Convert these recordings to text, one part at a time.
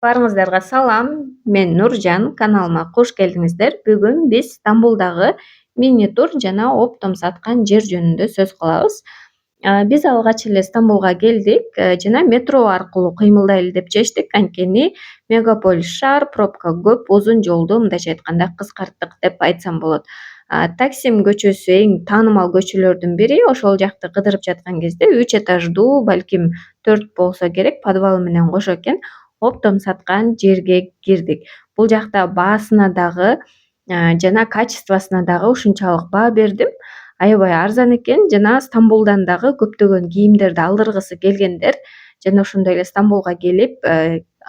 Барыңыздарга салам. Мен Нуржан. Каналыма кош келдиңиздер. Бүгүн биз Стамбулдагы мини тур жана оптом саткан жер жөнүндө сөз кылабыз. Биз алгач эле Стамбулга келдик жана метро аркылуу кыймылдайлы деп чечтик. Анткени мегаполис шаар, пробка көп, узун жолду мындайча айтканда кыскарттык деп айтсам болот. Таксим көчөсү эң таанымал көчөлөрдүн бири. Ошол жакты кыдырып жаткан кезде 3 этаждуу, балким 4 болсо керек, подвалы менен кошо экен оптом саткан жерге кирдик. Бул жакта баасына дагы жана качествосуна дагы ушунчалык баа бердим. Аябай арзан экен жана Стамбулдан дагы көптөгөн кийимдерди алдыргысы келгендер жана ошондой эле Стамбулга келип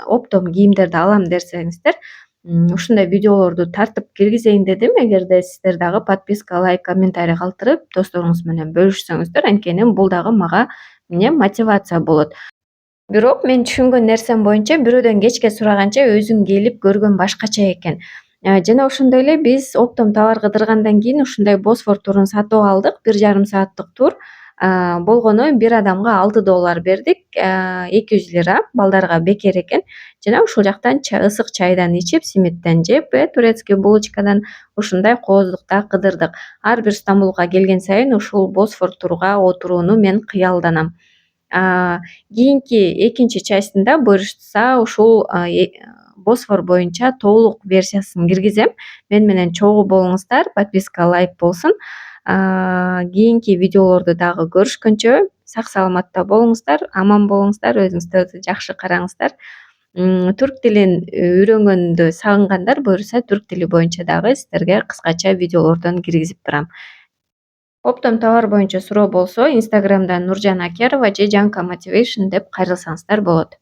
оптом кийимдерди алам десеңиздер, ушундай видеолорду тартып киргизейин дедим. Эгерде сиздер дагы подписка, лайк, комментарий калтырып досторуңуз менен бөлүшсөңүздөр, анткени бул дагы мага эмне мотивация болот. Бирок мен түшүнгөн нерсем боюнча бирөөдөн кечке сураганча өзүң келип көргөн башкача экен. Жана ошондой эле биз оптом товар кыдыргандан кийин ушундай Босфор турун сатып алдык. 1,5 сааттык тур. Болгону бир адамга $6 бердик. 200 лира балдарга бекер экен. Жана ушул жактан ысык чайдан ичип, симиттен жеп, турецкий булочкадан ушундай кооздукта кыдырдык. Ар бир Стамбулга келген сайын ушул Босфор турга отурууну мен кыялданам. Кийинки экинчи частында буюрса ушул Босфор боюнча толук версиясын киргизем. Мен менен чогуу болуңуздар, подписка, лайк болсун. Кийинки видеолорду дагы көрүшкөнчө сак саламатта болуңуздар, аман болуңуздар, өзүңүздөрдү жакшы караңыздар. Түрк тилин үйрөнгөндү сагынгандар буюрса түрк тили боюнча дагы сиздерге кыскача видеолордон киргизип турам. Оптом товар боюнча суроо болсо Инстаграмдан Нуржан Акерова же Жанка Мотивейшн деп кайрылсаңыздар болот.